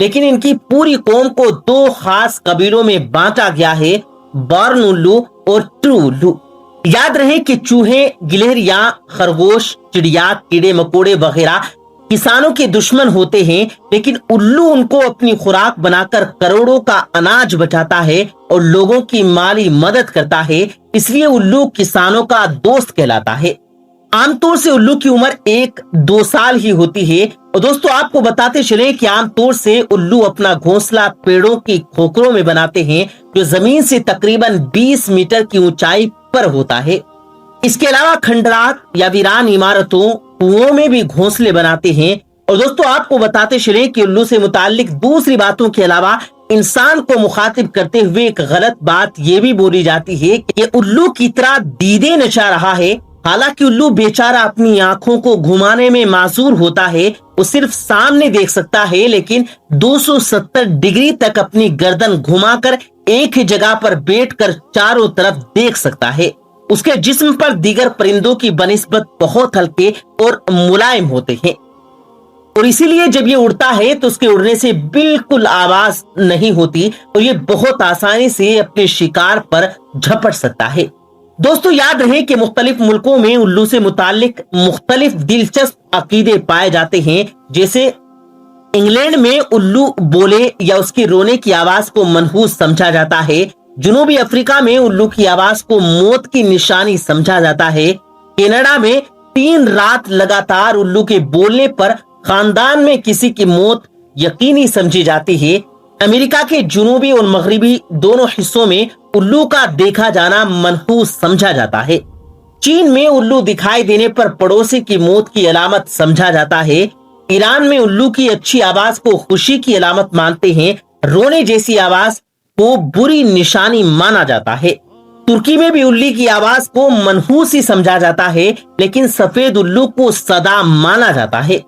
لیکن ان کی پوری قوم کو دو خاص قبیلوں میں بانٹا گیا ہے، بارن الو اور ٹرو الو۔ یاد رہے کہ چوہے، گلہریاں، خرگوش، چڑیا، کیڑے مکوڑے وغیرہ کسانوں کے دشمن ہوتے ہیں، لیکن الو ان کو اپنی خوراک بنا کر کروڑوں کا اناج بچاتا ہے اور لوگوں کی مالی مدد کرتا ہے، اس لیے الو کسانوں کا دوست کہلاتا ہے۔ عام طور سے الو کی عمر 1-2 سال ہی ہوتی ہے، اور دوستو آپ کو بتاتے چلیں کہ عام طور سے الو اپنا گھونسلہ پیڑوں کی کھوکھروں میں بناتے ہیں، جو زمین سے تقریباً 20 میٹر کی اونچائی پر ہوتا ہے۔ اس کے علاوہ کھنڈرات یا ویران عمارتوں، کنوؤں میں بھی گھونسلے بناتے ہیں۔ اور دوستو آپ کو بتاتے چلیں کہ الو سے متعلق دوسری باتوں کے علاوہ انسان کو مخاطب کرتے ہوئے ایک غلط بات یہ بھی بولی جاتی ہے کہ الو کی طرح دیدے نچا رہا ہے۔ حالانکہ الو بیچارہ اپنی آنکھوں کو گھمانے میں معذور ہوتا ہے، وہ صرف سامنے دیکھ سکتا ہے، لیکن 270 ڈگری تک اپنی گردن گھما کر ایک ہی جگہ پر بیٹھ کر چاروں طرف دیکھ سکتا ہے۔ اس کے جسم پر دیگر پرندوں کی بنسبت بہت ہلکے اور ملائم ہوتے ہیں، اور اسی لیے جب یہ اڑتا ہے تو اس کے اڑنے سے بالکل آواز نہیں ہوتی، اور یہ بہت آسانی سے اپنے شکار پر جھپٹ سکتا ہے۔ دوستو یاد رہے کہ مختلف ملکوں میں الو سے متعلق مختلف دلچسپ عقیدے پائے جاتے ہیں، جیسے انگلینڈ میں الو بولے یا اس کی رونے کی آواز کو منحوس سمجھا جاتا ہے۔ جنوبی افریقہ میں الو کی آواز کو موت کی نشانی سمجھا جاتا ہے۔ کینیڈا میں 3 رات لگاتار الو کے بولنے پر خاندان میں کسی کی موت یقینی سمجھی جاتی ہے۔ امریکہ کے جنوبی اور مغربی دونوں حصوں میں الو کا دیکھا جانا منحوس سمجھا جاتا ہے۔ چین میں الو دکھائی دینے پر پڑوسی کی موت کی علامت سمجھا جاتا ہے۔ ایران میں الو کی اچھی آواز کو خوشی کی علامت مانتے ہیں، رونے جیسی آواز کو بری نشانی مانا جاتا ہے۔ ترکی میں بھی الو کی آواز کو منحوس ہی سمجھا جاتا ہے، لیکن سفید الو کو صدا مانا جاتا ہے۔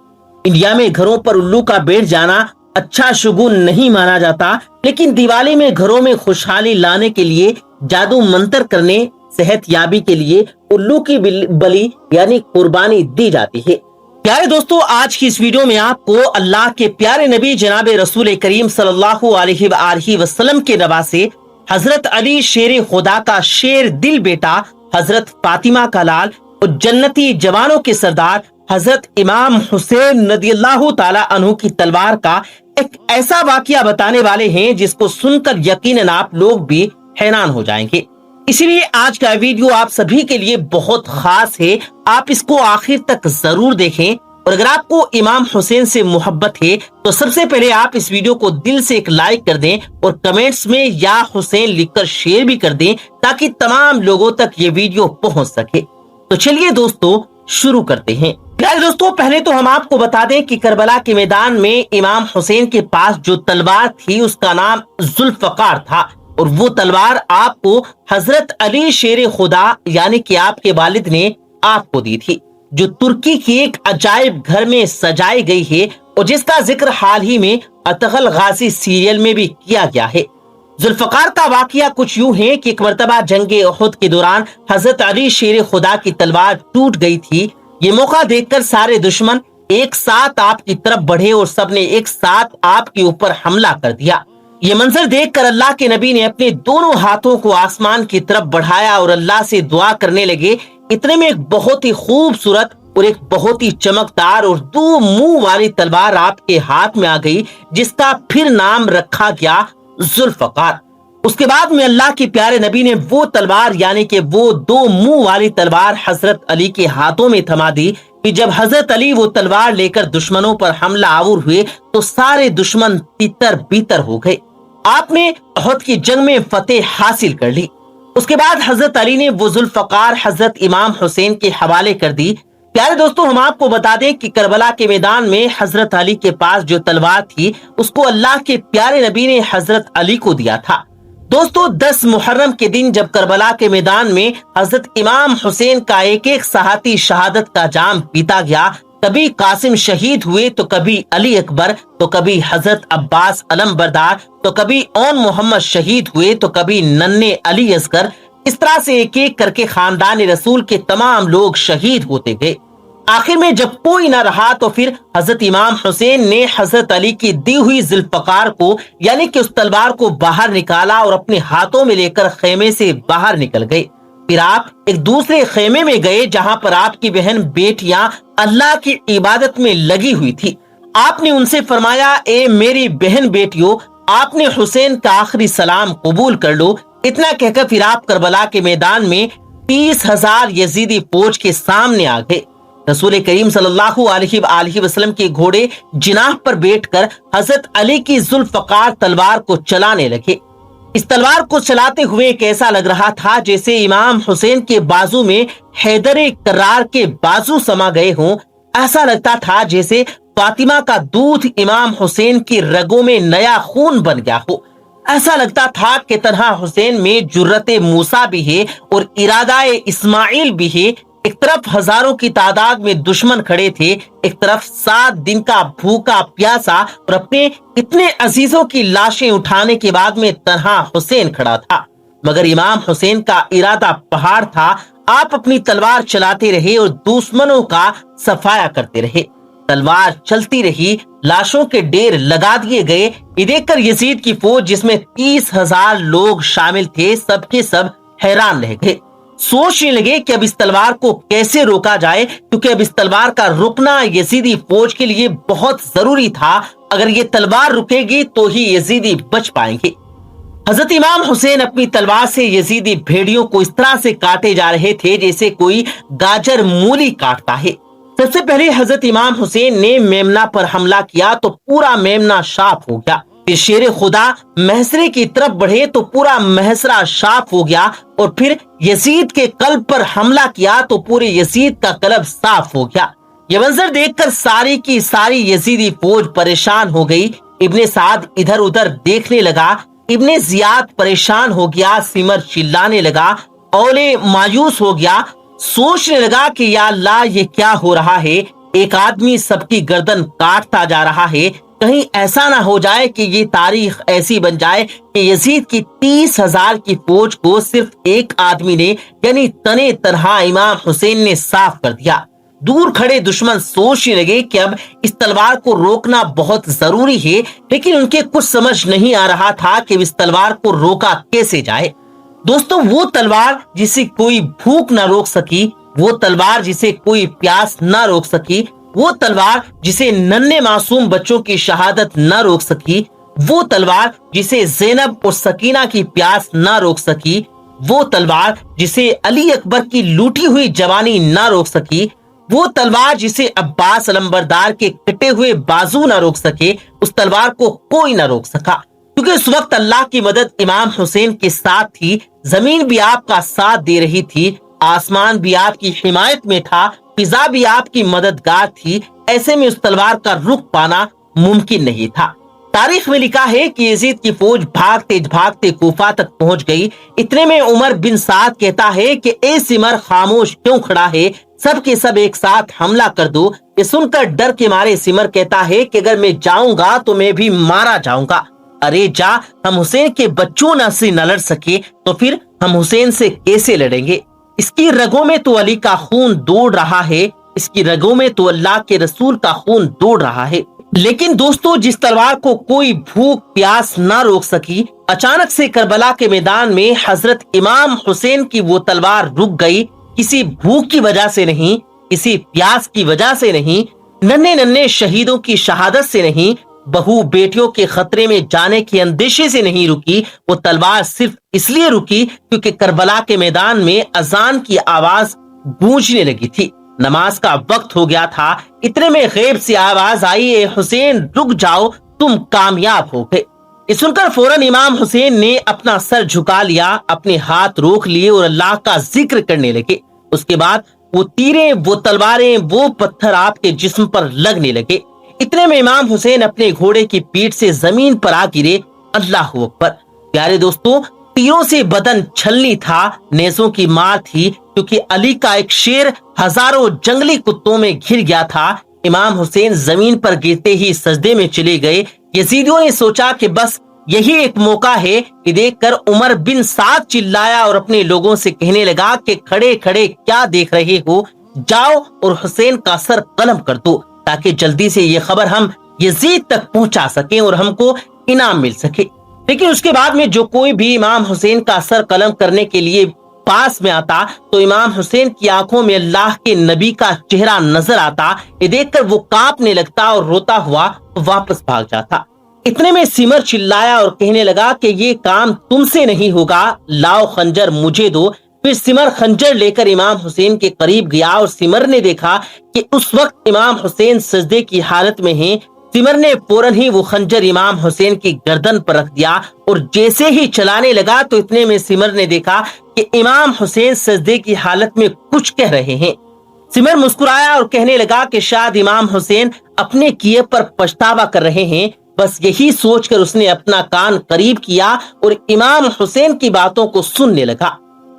انڈیا میں گھروں پر الو کا بیٹھ جانا اچھا شگون نہیں مانا جاتا، لیکن دیوالی میں گھروں میں خوشحالی لانے کے لیے، جادو منتر کرنے، صحت یابی کے لیے الو کی بلی یعنی قربانی دی جاتی ہے۔ پیارے دوستو، آج کی اس ویڈیو میں آپ کو اللہ کے پیارے نبی جناب رسول کریم صلی اللہ علیہ وآلہ وسلم کے نواسے حضرت علی شیر خدا کا شیر دل بیٹا، حضرت فاطمہ کا لال اور جنتی جوانوں کے سردار حضرت امام حسین رضی اللہ تعالی عنہ کی تلوار کا ایک ایسا واقعہ بتانے والے ہیں جس کو سن کر یقیناً آپ لوگ بھی حیران ہو جائیں گے۔ اسی لیے آج کا ویڈیو آپ سبھی کے لیے بہت خاص ہے، آپ اس کو آخر تک ضرور دیکھیں، اور اگر آپ کو امام حسین سے محبت ہے تو سب سے پہلے آپ اس ویڈیو کو دل سے ایک لائک کر دیں اور کمنٹس میں یا حسین لکھ کر شیئر بھی کر دیں تاکہ تمام لوگوں تک یہ ویڈیو پہنچ سکے۔ تو چلیے دوستو شروع کرتے ہیں۔ پیارے دوستو، پہلے تو ہم آپ کو بتا دیں کہ کربلا کے میدان میں امام حسین کے پاس جو تلوار تھی اس کا نام ذوالفقار تھا، اور وہ تلوار آپ کو حضرت علی شیر خدا یعنی کہ آپ کے والد نے آپ کو دی تھی، جو ترکی کی ایک عجائب گھر میں سجائی گئی ہے، اور جس کا ذکر حال ہی میں اتغل غازی سیریل میں بھی کیا گیا ہے۔ ذوالفقار کا واقعہ کچھ یوں ہے کہ ایک مرتبہ جنگ احد کے دوران حضرت علی شیر خدا کی تلوار ٹوٹ گئی تھی۔ یہ موقع دیکھ کر سارے دشمن ایک ساتھ آپ کی طرف بڑھے اور سب نے ایک ساتھ آپ کے اوپر حملہ کر دیا۔ یہ منظر دیکھ کر اللہ کے نبی نے اپنے دونوں ہاتھوں کو آسمان کی طرف بڑھایا اور اللہ سے دعا کرنے لگے۔ اتنے میں ایک بہت ہی خوبصورت اور ایک بہت ہی چمکدار اور 2 منہ والی تلوار آپ کے ہاتھ میں آ گئی، جس کا پھر نام رکھا گیا ذوالفقار۔ اس کے بعد میں اللہ کے پیارے نبی نے وہ تلوار یعنی کہ وہ 2 منہ والی تلوار حضرت علی کے ہاتھوں میں تھما دی کہ جب حضرت علی وہ تلوار لے کر دشمنوں پر حملہ آور ہوئے تو سارے دشمن تتر بیتر ہو گئے۔ آپ نے احد کی جنگ میں فتح حاصل کر لی۔ اس کے بعد حضرت علی نے وہ ذوالفقار حضرت امام حسین کے حوالے کر دی۔ پیارے دوستو، ہم آپ کو بتا دیں کہ کربلا کے میدان میں حضرت علی کے پاس جو تلوار تھی اس کو اللہ کے پیارے نبی نے حضرت علی کو دیا تھا۔ دوستو، 10 محرم کے دن جب کربلا کے میدان میں حضرت امام حسین کا ایک ایک سہاتی شہادت کا جام پیتا گیا، کبھی قاسم شہید ہوئے تو کبھی علی اکبر، تو کبھی حضرت عباس علم بردار، تو کبھی اون محمد شہید ہوئے، تو کبھی ننھے علی اصغر، اس طرح سے ایک ایک کر کے خاندان رسول کے تمام لوگ شہید ہوتے گئے۔ آخر میں جب کوئی نہ رہا تو پھر حضرت امام حسین نے حضرت علی کی دی ہوئی ذوالفقار کو یعنی کہ اس تلوار کو باہر نکالا اور اپنے ہاتھوں میں لے کر خیمے سے باہر نکل گئے۔ پھر آپ ایک دوسرے خیمے میں گئے جہاں پر آپ کی بہن بیٹیاں اللہ کی عبادت میں لگی ہوئی تھی۔ آپ نے ان سے فرمایا، اے میری بہن بیٹیوں، آپ نے حسین کا آخری سلام قبول کر لو۔ اتنا کہہ کر پھر آپ کربلا کے میدان میں 30,000 یزیدی فوج کے سامنے آ گئے۔ رسول کریم صلی اللہ علیہ وآلہ وسلم کے گھوڑے جناح پر بیٹھ کر حضرت علی کی ذوالفقار تلوار کو چلانے لگے۔ اس تلوار کو چلاتے ہوئے ایک ایسا لگ رہا تھا جیسے امام حسین کے بازو میں حیدر کرار کے بازو سما گئے ہوں۔ ایسا لگتا تھا جیسے فاطمہ کا دودھ امام حسین کی رگوں میں نیا خون بن گیا ہو۔ ایسا لگتا تھا کہ تنہا حسین میں جرت موسیٰ بھی ہے اور ارادہ اسماعیل بھی ہے۔ ایک طرف ہزاروں کی تعداد میں دشمن کھڑے تھے، ایک طرف 7 دن کا بھوکا پیاسا اور اپنے اتنے عزیزوں کی لاشیں اٹھانے کے بعد میں تنہا حسین کھڑا تھا۔ مگر امام حسین کا ارادہ پہاڑ تھا۔ آپ اپنی تلوار چلاتے رہے اور دشمنوں کا صفایا کرتے رہے۔ تلوار چلتی رہی، لاشوں کے ڈھیر لگا دیے گئے۔ یہ دیکھ کر یزید کی فوج جس میں 30,000 لوگ شامل تھے، سب کے سب حیران رہ گئے۔ سوچنے لگے کہ اب اس تلوار کو کیسے روکا جائے، کیونکہ اب اس تلوار کا رکنا یزیدی فوج کے لیے بہت ضروری تھا۔ اگر یہ تلوار رکے گی تو ہی یزیدی بچ پائیں گے۔ حضرت امام حسین اپنی تلوار سے یزیدی بھیڑیوں کو اس طرح سے کاٹے جا رہے تھے جیسے کوئی گاجر مولی کاٹتا ہے۔ سب سے پہلے حضرت امام حسین نے میمنہ پر حملہ کیا تو پورا میمنہ شاپ ہو گیا۔ پھر شیر خدا محسرے کی طرف بڑھے تو پورا محسرہ شاپ ہو گیا، اور پھر یزید کے قلب پر حملہ کیا تو پورے یزید کا قلب صاف ہو گیا۔ یہ منظر دیکھ کر ساری کی ساری یزیدی فوج پریشان ہو گئی۔ ابن سعد ادھر ادھر دیکھنے لگا، ابن زیاد پریشان ہو گیا، سمر چلانے لگا، اولے مایوس ہو گیا، سوچنے لگا کہ یا اللہ یہ کیا ہو رہا ہے، ایک آدمی سب کی گردن کاٹتا جا رہا ہے، کہیں ایسا نہ ہو جائے کہ یہ تاریخ ایسی بن جائے کہ یزید کی 30,000 کی فوج کو صرف ایک آدمی نے یعنی تنے تنہا امام حسین نے صاف کر دیا۔ دور کھڑے دشمن سوچنے لگے کہ اب اس تلوار کو روکنا بہت ضروری ہے، لیکن ان کے کچھ سمجھ نہیں آ رہا تھا کہ اس تلوار کو روکا کیسے جائے۔ دوستو، وہ تلوار جسے کوئی بھوک نہ روک سکی، وہ تلوار جسے کوئی پیاس نہ روک سکی، وہ تلوار جسے ننھے معصوم بچوں کی شہادت نہ روک سکی، وہ تلوار جسے زینب اور سکینہ کی پیاس نہ روک سکی، وہ تلوار جسے علی اکبر کی لوٹی ہوئی جوانی نہ روک سکی، وہ تلوار جسے عباس علمبردار کے کٹے ہوئے بازو نہ روک سکے، اس تلوار کو کوئی نہ روک سکا، کیونکہ اس وقت اللہ کی مدد امام حسین کے ساتھ تھی۔ زمین بھی آپ کا ساتھ دے رہی تھی، آسمان بھی آپ کی حمایت میں تھا، فضا بھی آپ کی مددگار تھی۔ ایسے میں اس تلوار کا رخ پانا ممکن نہیں تھا۔ تاریخ میں لکھا ہے کہ یزید کی فوج بھاگتے بھاگتے کوفہ تک پہنچ گئی۔ اتنے میں عمر بن سعد کہتا ہے کہ اے سمر، خاموش کیوں کھڑا ہے، سب کے سب ایک ساتھ حملہ کر دو۔ یہ سن کر ڈر کے مارے سمر کہتا ہے کہ اگر میں جاؤں گا تو میں بھی مارا جاؤں گا۔ ارے جا، ہم حسین کے بچوں سے نہ لڑ سکے تو پھر ہم حسین سے کیسے لڑیں گے؟ اس کی رگوں میں تو علی کا خون دوڑ رہا ہے، اس کی رگوں میں تو اللہ کے رسول کا خون دوڑ رہا ہے۔ لیکن دوستو، جس تلوار کو کوئی بھوک پیاس نہ روک سکی، اچانک سے کربلا کے میدان میں حضرت امام حسین کی وہ تلوار رک گئی۔ کسی بھوک کی وجہ سے نہیں، کسی پیاس کی وجہ سے نہیں، ننھے ننھے شہیدوں کی شہادت سے نہیں، بہو بیٹیوں کے خطرے میں جانے کے اندیشے سے نہیں رکی۔ وہ تلوار صرف اس لیے رکی کیونکہ کربلا کے میدان میں اذان کی آواز گونجنے لگی تھی، نماز کا وقت ہو گیا تھا۔ اتنے میں غیب سے آواز آئی، اے حسین رک جاؤ، تم کامیاب ہو گئے۔ یہ سن کر فوراً امام حسین نے اپنا سر جھکا لیا، اپنے ہاتھ روک لیے اور اللہ کا ذکر کرنے لگے۔ اس کے بعد وہ تیریں، وہ تلواریں، وہ پتھر آپ کے جسم پر لگنے لگے۔ اتنے میں امام حسین اپنے گھوڑے کی پیٹھ سے زمین پر آ گرے۔ اللہ اکبر! پیارے دوستو، تیروں سے بدن چھلنی تھا، نیزوں کی مار تھی، کیونکہ علی کا ایک شیر ہزاروں جنگلی کتوں میں گھر گیا تھا۔ امام حسین زمین پر گرتے ہی سجدے میں چلے گئے۔ یزیدیوں نے سوچا کہ بس یہی ایک موقع ہے۔ یہ دیکھ کر عمر بن سعد چلایا اور اپنے لوگوں سے کہنے لگا کہ کھڑے کھڑے کیا دیکھ رہے ہو، جاؤ اور حسین کا سر قلم کر دو تاکہ جلدی سے یہ خبر ہم یزید تک پہنچا سکیں اور ہم کو انعام مل سکے۔ لیکن اس کے بعد میں جو کوئی بھی امام حسین کا سر قلم کرنے کے لیے پاس میں آتا تو امام حسین کی آنکھوں میں اللہ کے نبی کا چہرہ نظر آتا۔ یہ دیکھ کر وہ کانپنے لگتا اور روتا ہوا واپس بھاگ جاتا۔ اتنے میں سمر چلایا اور کہنے لگا کہ یہ کام تم سے نہیں ہوگا، لاؤ خنجر مجھے دو۔ پھر سمر خنجر لے کر امام حسین کے قریب گیا اور سمر نے دیکھا کہ اس وقت امام حسین سجدے کی حالت میں ہیں۔ سمر نے فوراً ہی وہ خنجر امام حسین کی گردن پر رکھ دیا اور جیسے ہی چلانے لگا تو اتنے میں سمر نے دیکھا کہ امام حسین سجدے کی حالت میں کچھ کہہ رہے ہیں۔ سمر مسکرایا اور کہنے لگا کہ شاید امام حسین اپنے کیے پر پچھتاوا کر رہے ہیں۔ بس یہی سوچ کر اس نے اپنا کان قریب کیا اور امام حسین کی باتوں کو سننے لگا۔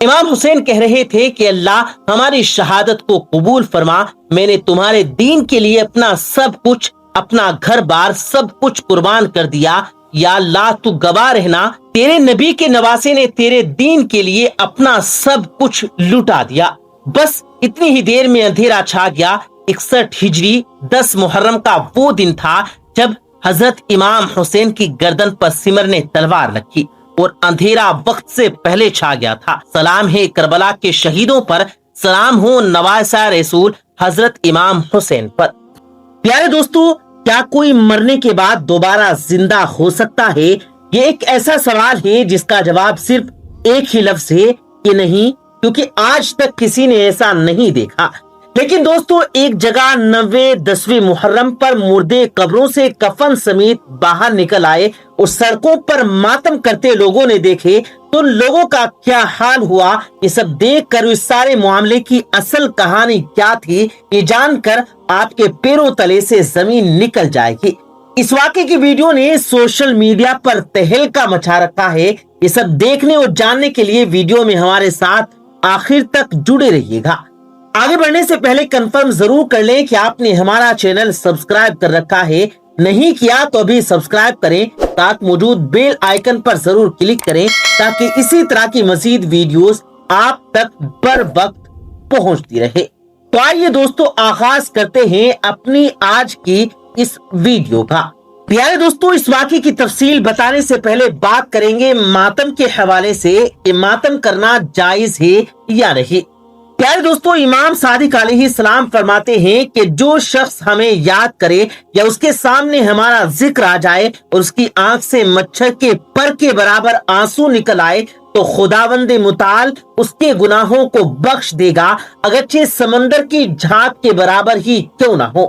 امام حسین کہہ رہے تھے کہ اللہ ہماری شہادت کو قبول فرما، میں نے تمہارے دین کے لیے اپنا سب کچھ، اپنا گھر بار سب کچھ قربان کر دیا۔ یا اللہ تو گواہ رہنا، تیرے نبی کے نواسے نے تیرے دین کے لیے اپنا سب کچھ لٹا دیا۔ بس اتنی ہی دیر میں اندھیرا چھا گیا۔ 61 ہجری 10 محرم کا وہ دن تھا جب حضرت امام حسین کی گردن پر سمر نے تلوار رکھی اور اندھیرا وقت سے پہلے چھا گیا تھا۔ سلام ہے کربلا کے شہیدوں پر، سلام ہو نواسہ رسول حضرت امام حسین پر۔ پیارے دوستو، کیا کوئی مرنے کے بعد دوبارہ زندہ ہو سکتا ہے؟ یہ ایک ایسا سوال ہے جس کا جواب صرف ایک ہی لفظ ہے کہ نہیں، کیونکہ آج تک کسی نے ایسا نہیں دیکھا۔ لیکن دوستو، ایک جگہ 10ویں محرم پر مردے قبروں سے کفن سمیت باہر نکل آئے اور سڑکوں پر ماتم کرتے لوگوں نے دیکھے تو لوگوں کا کیا حال ہوا۔ یہ سب دیکھ کر اس سارے معاملے کی اصل کہانی کیا تھی، یہ جان کر آپ کے پیروں تلے سے زمین نکل جائے گی۔ اس واقعے کی ویڈیو نے سوشل میڈیا پر تہلکہ مچا رکھا ہے۔ یہ سب دیکھنے اور جاننے کے لیے ویڈیو میں ہمارے ساتھ آخر تک جڑے رہیے گا۔ آگے بڑھنے سے پہلے کنفرم ضرور کر لیں کہ آپ نے ہمارا چینل سبسکرائب کر رکھا ہے۔ نہیں کیا تو ابھی سبسکرائب کریں، ساتھ موجود بیل آئیکن پر ضرور کلک کریں تاکہ اسی طرح کی مزید ویڈیوز آپ تک بر وقت پہنچتی رہے۔ تو آئیے دوستو، آغاز کرتے ہیں اپنی آج کی اس ویڈیو کا۔ پیارے دوستو، اس واقعے کی تفصیل بتانے سے پہلے بات کریں گے ماتم کے حوالے سے کہ ماتم کرنا جائز ہے یا نہیں۔ پیارے دوستو، امام صادق علیہ السلام فرماتے ہیں کہ جو شخص ہمیں یاد کرے یا اس کے سامنے ہمارا ذکر آ جائے اور اس کی آنکھ سے مچھر کے پر کے برابر آنسو نکل آئے تو خداوند متعال اس کے گناہوں کو بخش دے گا، اگرچہ سمندر کی جھاگ کے برابر ہی کیوں نہ ہو۔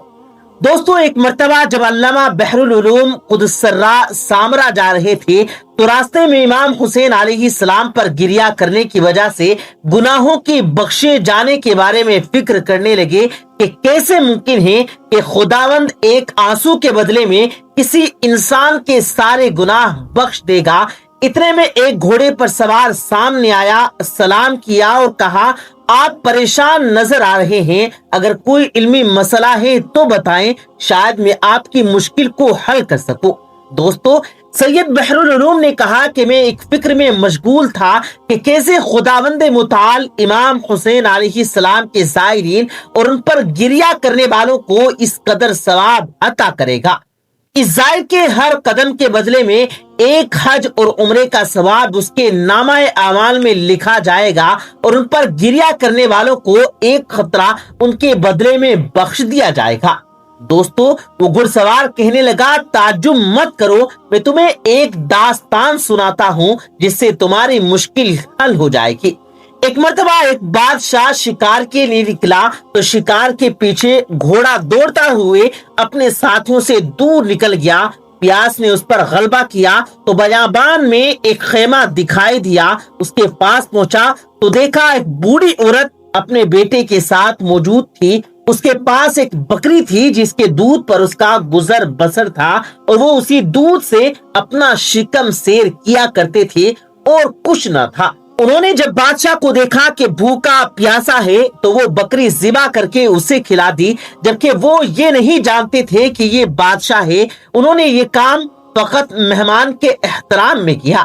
دوستو، ایک مرتبہ جب علامہ بحر العلوم قدس سرہ سامرا جا رہے تھے تو راستے میں امام حسین علیہ السلام پر گریہ کرنے کی وجہ سے گناہوں کی بخشے جانے کے بارے میں فکر کرنے لگے کہ کیسے ممکن ہے کہ خداوند ایک آنسو کے بدلے میں کسی انسان کے سارے گناہ بخش دے گا۔ اتنے میں ایک گھوڑے پر سوار سامنے آیا، سلام کیا اور کہا، آپ پریشان نظر آ رہے ہیں، اگر کوئی علمی مسئلہ ہے تو بتائیں، شاید میں آپ کی مشکل کو حل کر سکوں۔ دوستو، سید بحر العلوم نے کہا کہ میں ایک فکر میں مشغول تھا کہ کیسے خداوند متعال امام حسین علیہ السلام کے زائرین اور ان پر گریہ کرنے والوں کو اس قدر ثواب عطا کرے گا۔ اس زائر کے ہر قدم کے بدلے میں ایک حج اور عمرے کا ثواب اس کے نامہ اعمال میں لکھا جائے گا اور ان پر گریہ کرنے والوں کو ایک خطرہ ان کے بدلے میں بخش دیا جائے گا۔ دوستو، وہ گھڑ سوار کہنے لگا، تعجب مت کرو، میں تمہیں ایک داستان سناتا ہوں جس سے تمہاری مشکل حل ہو جائے گی۔ ایک مرتبہ ایک بادشاہ شکار کے لیے نکلا تو شکار کے پیچھے گھوڑا دوڑتا ہوئے اپنے ساتھیوں سے دور نکل گیا۔ پیاس نے اس پر غلبہ کیا تو بیابان میں ایک خیمہ دکھائی دیا۔ اس کے پاس پہنچا تو دیکھا ایک بوڑھی عورت اپنے بیٹے کے ساتھ موجود تھی۔ اس کے پاس ایک بکری تھی جس کے دودھ پر اس کا گزر بسر تھا اور وہ اسی دودھ سے اپنا شکم سیر کیا کرتے تھے اور کچھ نہ تھا۔ انہوں نے جب بادشاہ کو دیکھا کہ بھوکا پیاسا ہے تو وہ بکری ذبح کر کے اسے کھلا دی، جبکہ وہ یہ نہیں جانتے تھے کہ یہ بادشاہ ہے۔ انہوں نے یہ کام فقط مہمان کے احترام میں کیا۔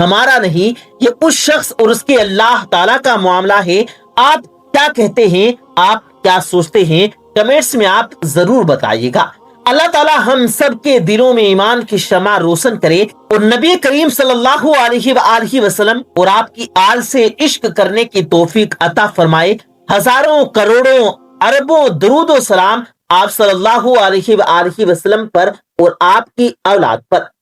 ہمارا نہیں، یہ اس شخص اور اس کے اللہ تعالیٰ کا معاملہ ہے۔ آپ کیا کہتے ہیں؟ آپ کیا سوچتے ہیں؟ کمنٹس میں آپ ضرور بتائیے گا۔ اللہ تعالیٰ ہم سب کے دلوں میں ایمان کی شمع روشن کرے اور نبی کریم صلی اللہ علیہ وآلہ وسلم اور آپ کی آل سے عشق کرنے کی توفیق عطا فرمائے۔ ہزاروں کروڑوں اربوں درود و سلام آپ صلی اللہ علیہ وآلہ وسلم پر اور آپ کی اولاد پر۔